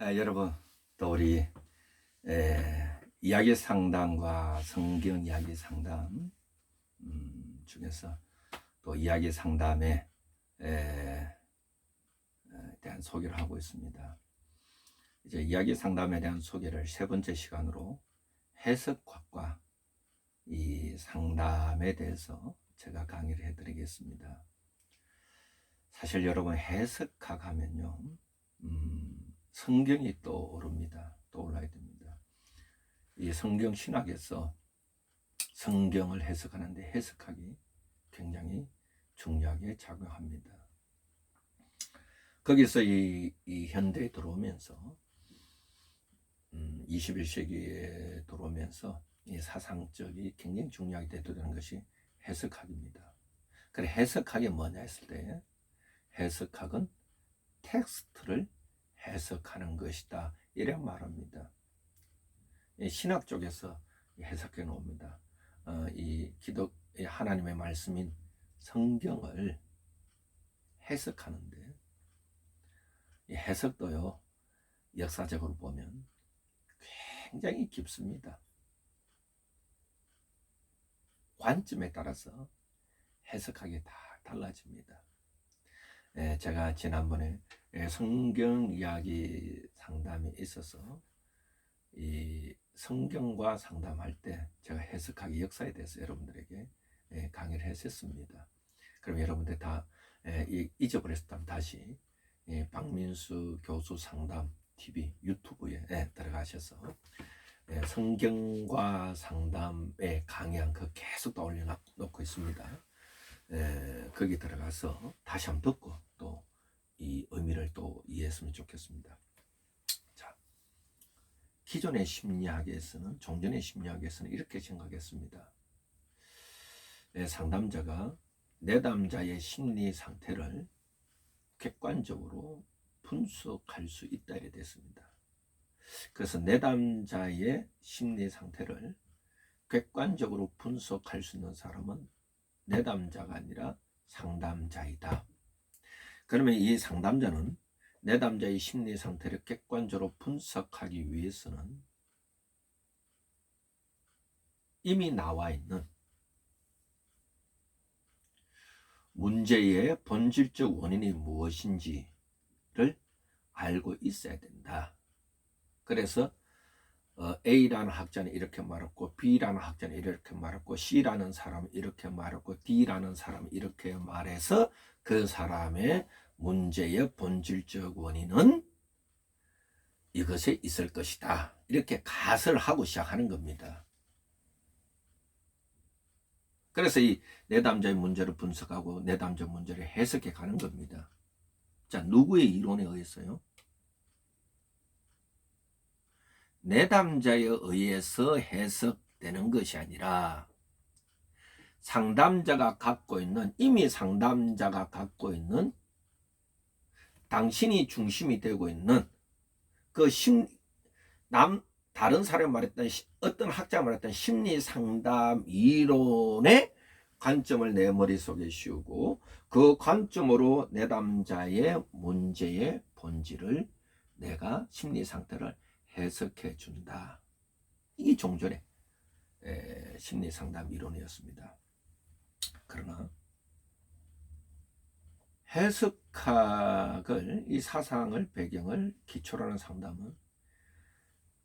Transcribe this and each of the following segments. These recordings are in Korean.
여러분, 또 우리 이야기 상담과 성경 이야기 상담 중에서 또 이야기 상담에 대한 소개를 하고 있습니다. 이제 이야기 상담에 대한 소개를 세 번째 시간으로 해석학과 이 상담에 대해서 제가 강의를 해드리겠습니다. 사실 여러분, 해석학 하면요, 성경이 떠오릅니다. 떠올라야 됩니다. 이 성경 신학에서 성경을 해석하는데 해석학이 굉장히 중요하게 작용합니다. 거기서 이 현대에 들어오면서 21세기에 들어오면서 이 사상적이 굉장히 중요하게 되는 것이 해석학입니다. 그래, 해석학이 뭐냐 했을 때 해석학은 텍스트를 해석하는 것이다, 이래 말합니다. 신학 쪽에서 해석해 놓습니다. 이 하나님의 말씀인 성경을 해석하는데, 이 해석도요, 역사적으로 보면 굉장히 깊습니다. 관점에 따라서 해석하기 다 달라집니다. 제가 지난번에 성경 이야기 상담이 있어서 이 성경과 상담할 때 제가 해석하기 역사에 대해서 여러분들에게 강의를 했었습니다. 그럼 여러분들 다 잊어버렸다면 다시 박민수 교수 상담 TV 유튜브에 들어가셔서 성경과 상담의 강의한 그 계속 다 올려놓고 있습니다. 거기 들어가서 다시 한번 듣고 또 이 의미를 또 이해했으면 좋겠습니다. 자, 기존의 심리학에서는, 종전의 심리학에서는 이렇게 생각했습니다. 상담자가 내담자의 심리 상태를 객관적으로 분석할 수 있다, 이래 됐습니다. 그래서 내담자의 심리 상태를 객관적으로 분석할 수 있는 사람은 내담자가 아니라 상담자이다. 그러면 이 상담자는 내담자의 심리 상태를 객관적으로 분석하기 위해서는 이미 나와 있는 문제의 본질적 원인이 무엇인지를 알고 있어야 된다. 그래서 A라는 학자는 이렇게 말했고, B라는 학자는 이렇게 말했고, C라는 사람은 이렇게 말했고, D라는 사람은 이렇게 말해서 그 사람의 문제의 본질적 원인은 이것에 있을 것이다, 이렇게 가설을 하고 시작하는 겁니다. 그래서 이 내담자의 문제를 분석하고 내담자 문제를 해석해 가는 겁니다. 자, 누구의 이론에 의해서요? 내담자에 의해서 해석되는 것이 아니라 상담자가 갖고 있는, 이미 상담자가 갖고 있는, 당신이 중심이 되고 있는 그 다른 사람이 말했던, 어떤 학자가 말했던 심리 상담 이론의 관점을 내 머릿속에 씌우고 그 관점으로 내담자의 문제의 본질을, 내가 심리 상태를 해석해 준다. 이게 종전의 심리 상담 이론이었습니다. 그러나 해석학을, 이 사상을, 배경을 기초로 하는 상담은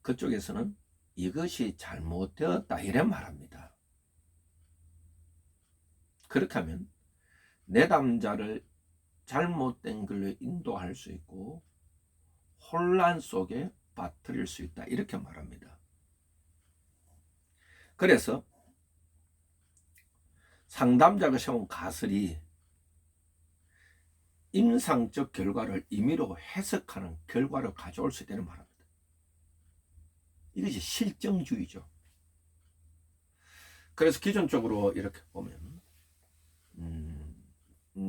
그쪽에서는 이것이 잘못되었다, 이래 말합니다. 그렇게 하면 내담자를 잘못된 길로 인도할 수 있고 혼란 속에 빠뜨릴 수 있다, 이렇게 말합니다. 그래서 상담자가 세운 가설이 임상적 결과를 임의로 해석하는 결과를 가져올 수 있다는 말입니다. 이것이 실정주의죠. 그래서 기존적으로 이렇게 보면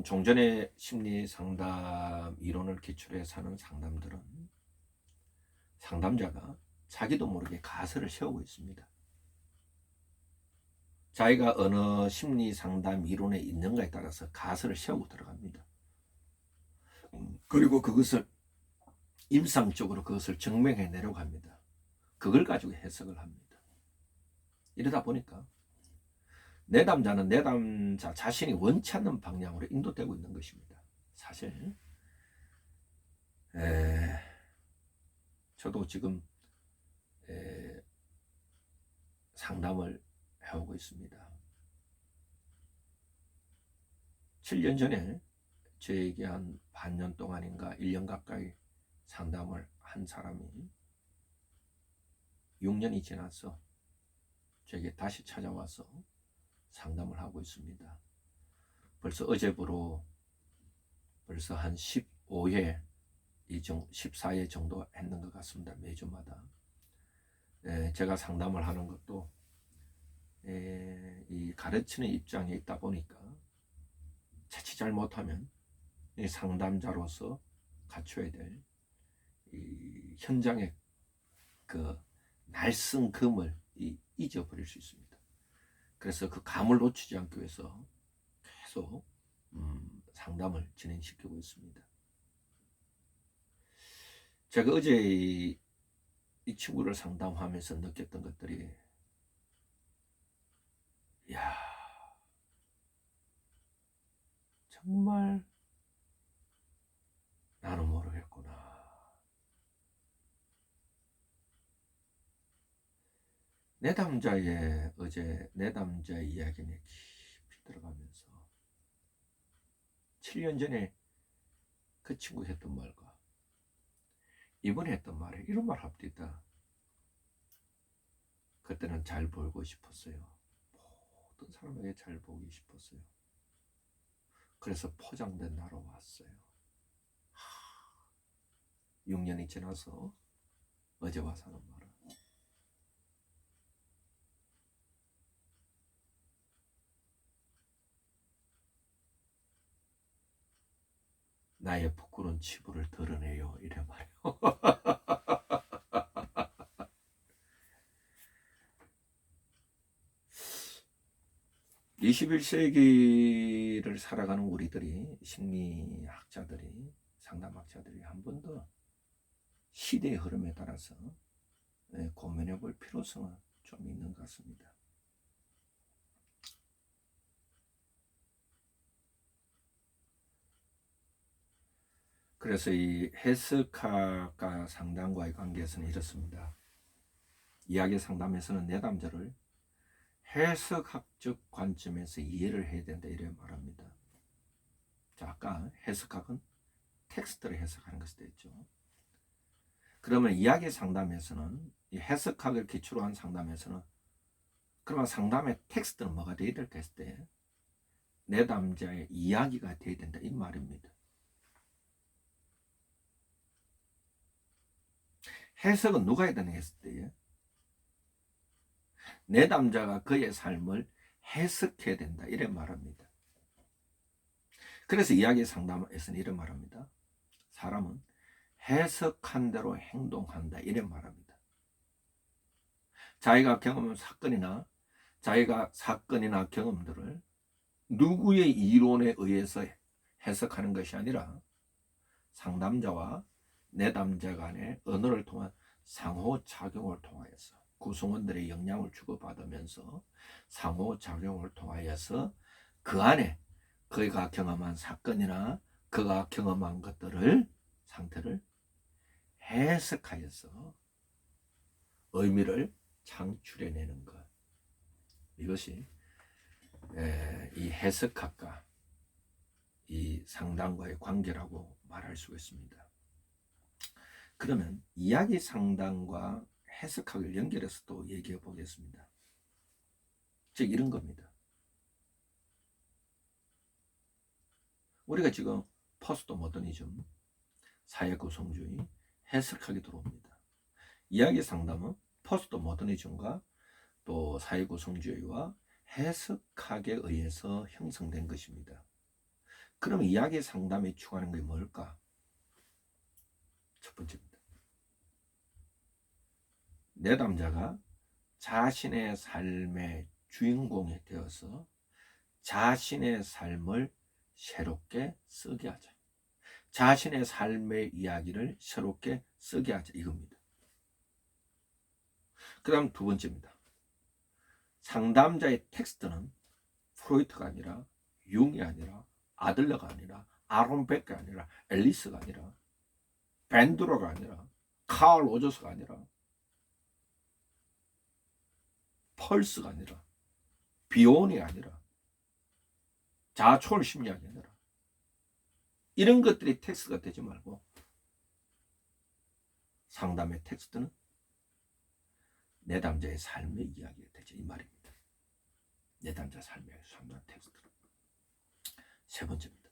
종전의 심리 상담 이론을 기초로 해서 하는 상담들은 상담자가 자기도 모르게 가설을 세우고 있습니다. 자기가 어느 심리 상담 이론에 있는가에 따라서 가설을 세우고 들어갑니다. 그리고 그것을 임상적으로 그것을 증명해내려고 합니다. 그걸 가지고 해석을 합니다. 이러다 보니까 내담자는 내담자 자신이 원치 않는 방향으로 인도되고 있는 것입니다. 사실 저도 지금 상담을 해오고 있습니다. 7년 전에 저에게 한 반년 동안인가 1년 가까이 상담을 한 사람이 6년이 지나서 저에게 다시 찾아와서 상담을 하고 있습니다. 벌써 어제부로 벌써 한 15회, 14회 정도 했는 것 같습니다. 매주마다. 제가 상담을 하는 것도 이 가르치는 입장에 있다 보니까 자칫 잘못하면 이 상담자로서 갖춰야 될 이 현장의 그 날쌘금을 잊어버릴 수 있습니다. 그래서 그 감을 놓치지 않기 위해서 계속 상담을 진행시키고 있습니다. 제가 어제 이 친구를 상담하면서 느꼈던 것들이, 이야, 정말 나는 모르겠구나. 어제 내담자의 이야기에 깊이 들어가면서 7년 전에 그 친구 했던 말과 이번에 했던 말에 이런 말 합디다. 그때는 잘 보이고 싶었어요. 모든 사람에게 잘 보이고 싶었어요. 그래서 포장된 나로 왔어요. 6년이 지나서 어제 와서 하는 말은, 나의 부끄러운 치부를 드러내요. 이래 말이에요. 21세기를 살아가는 우리들이, 심리학자들이, 상담학자들이 한 번 더 시대의 흐름에 따라서 고민해 볼 필요성은 좀 있는 것 같습니다. 그래서 이 해석학과 상담과의 관계에서는 이렇습니다. 이야기 상담에서는 내담자를 해석학적 관점에서 이해를 해야 된다, 이래 말합니다. 자, 아까 해석학은 텍스트를 해석하는 것이 됐죠. 그러면 이야기 상담에서는, 이 해석학을 기초로 한 상담에서는, 그러면 상담의 텍스트는 뭐가 되어야 될까 했을 때 내담자의 이야기가 되어야 된다, 이 말입니다. 해석은 누가 해야 되는 했을 때 내담자가 그의 삶을 해석해야 된다, 이래 말합니다. 그래서 이야기 상담에서는 이래 말합니다. 사람은 해석한 대로 행동한다, 이래 말합니다. 자기가 경험한 사건이나 경험들을 누구의 이론에 의해서 해석하는 것이 아니라 상담자와 내담자 간의 언어를 통한 상호작용을 통하여서, 구성원들의 영향을 주고받으면서 상호작용을 통하여서 그 안에 그가 경험한 사건이나 그가 경험한 상태를 해석하여서 의미를 창출해내는 것, 이것이 이 해석학과 이 상담과의 관계라고 말할 수 있습니다. 그러면 이야기 상담과 해석학을 연결해서 또 얘기해 보겠습니다. 즉 이런 겁니다. 우리가 지금 포스트 모더니즘, 사회구성주의, 해석학이 들어옵니다. 이야기 상담은 포스트 모더니즘과 또 사회구성주의와 해석학에 의해서 형성된 것입니다. 그럼 이야기 상담에 추구하는 게 뭘까? 첫 번째입니다. 내담자가 자신의 삶의 주인공이 되어서 자신의 삶을 새롭게 쓰게 하자. 자신의 삶의 이야기를 새롭게 쓰게 하자 이겁니다. 그 다음 두 번째입니다. 상담자의 텍스트는 프로이트가 아니라 융이 아니라 아들러가 아니라 아론 베크가 아니라 앨리스가 아니라 밴드로가 아니라 카얼 로저스가 아니라 펄스가 아니라 비온이 아니라 자초월 심리학이 아니라 이런 것들이 텍스트가 되지 말고 상담의 텍스트는 내담자의 삶의 이야기가 되지 이 말입니다. 내담자 삶의 상담 텍스트. 세 번째입니다.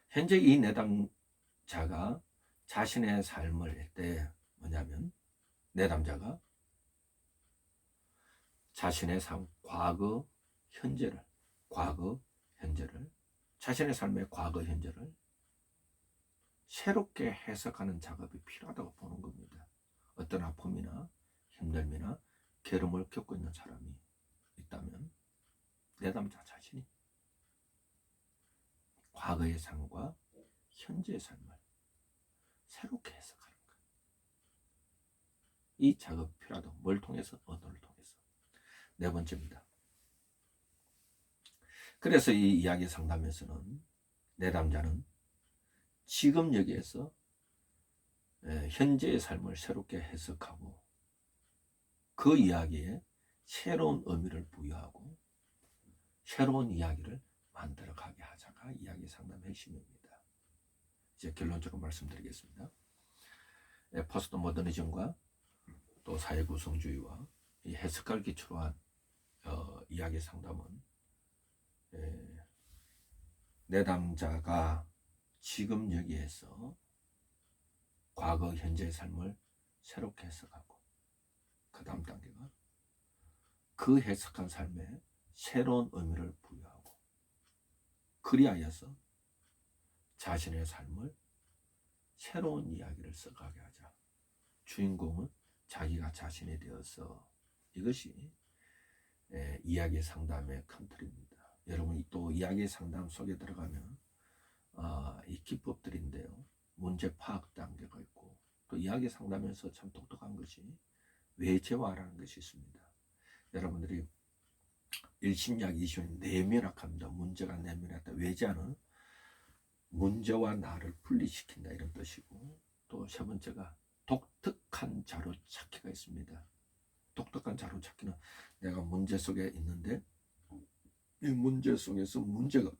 현재 이 내담자가 자신의 삶을 할 때 뭐냐면 내담자가 자신의 삶, 과거, 현재를 자신의 삶의 과거, 현재를 새롭게 해석하는 작업이 필요하다고 보는 겁니다. 어떤 아픔이나 힘듦이나 괴로움을 겪고 있는 사람이 있다면 내담자 자신이 과거의 삶과 현재의 삶을 새롭게 해석하는 것. 이 작업이 필요하다고. 뭘 통해서? 언어를 통해서. 네 번째입니다. 그래서 이 이야기 상담에서는 내담자는 지금 여기에서 현재의 삶을 새롭게 해석하고 그 이야기에 새로운 의미를 부여하고 새로운 이야기를 만들어가게 하자가 이야기 상담의 핵심입니다. 이제 결론적으로 말씀드리겠습니다. 포스트 모더니즘과 또 사회 구성주의와 이 해석을 기초로 한 이야기 상담은 내담자가 지금 여기에서 과거 현재의 삶을 새롭게 해석하고 그 다음 단계가 그 해석한 삶에 새로운 의미를 부여하고 그리하여서 자신의 삶을 새로운 이야기를 써가게 하자. 주인공은 자기가 자신이 되어서 이것이 이야기 상담의 큰 틀입니다. 여러분이 또 이야기 상담 속에 들어가면 이 기법들인데요. 문제 파악 단계가 있고 또 이야기 상담에서 참 독특한 것이 외재화라는 것이 있습니다. 여러분들이 일심리학 20년 내면학합니다. 문제가 내면하다. 외재화는 문제와 나를 분리시킨다 이런 뜻이고 또 세 번째가 독특한 자료 찾기가 있습니다. 독특한 자료 찾기는 내가 문제 속에 있는데 이 문제 속에서 문제가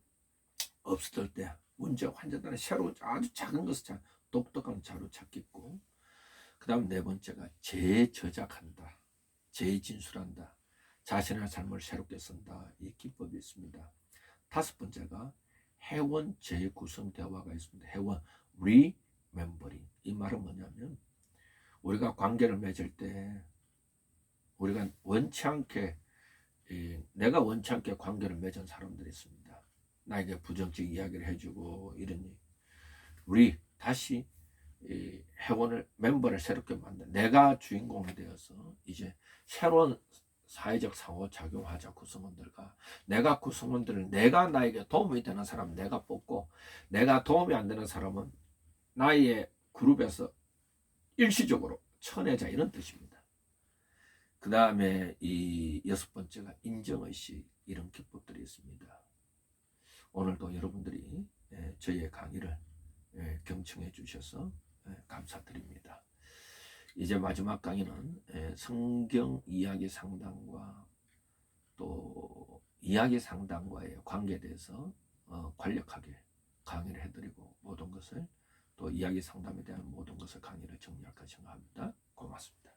없을 때 문제 환자들은 새로운 아주 작은 것을 독특한 자료 찾기 있고 그 다음 네 번째가 재저작한다. 재진술한다. 자신의 삶을 새롭게 쓴다. 이 기법이 있습니다. 다섯 번째가 회원 재구성 대화가 있습니다. 회원 리멤버링. 이 말은 뭐냐면 우리가 관계를 맺을 때 우리가 원치 않게 내가 원치 않게 관계를 맺은 사람들이 있습니다. 나에게 부정적 이야기를 해주고 이러니 우리 다시 회원을 멤버를 새롭게 만든 내가 주인공이 되어서 이제 새로운 사회적 상호작용하자. 구성원들과 내가 구성원들을 내가 나에게 도움이 되는 사람 내가 뽑고 내가 도움이 안 되는 사람은 나의 그룹에서 일시적으로 쳐내자 이런 뜻입니다. 그 다음에 이 여섯 번째가 인정의식 이런 기법들이 있습니다. 오늘도 여러분들이 저희의 강의를 경청해 주셔서 감사드립니다. 이제 마지막 강의는 성경 이야기 상담과 또 이야기 상담과의 관계에 대해서 간략하게 강의를 해드리고 모든 것을 또 이야기 상담에 대한 모든 것을 강의를 정리할까 생각합니다. 고맙습니다.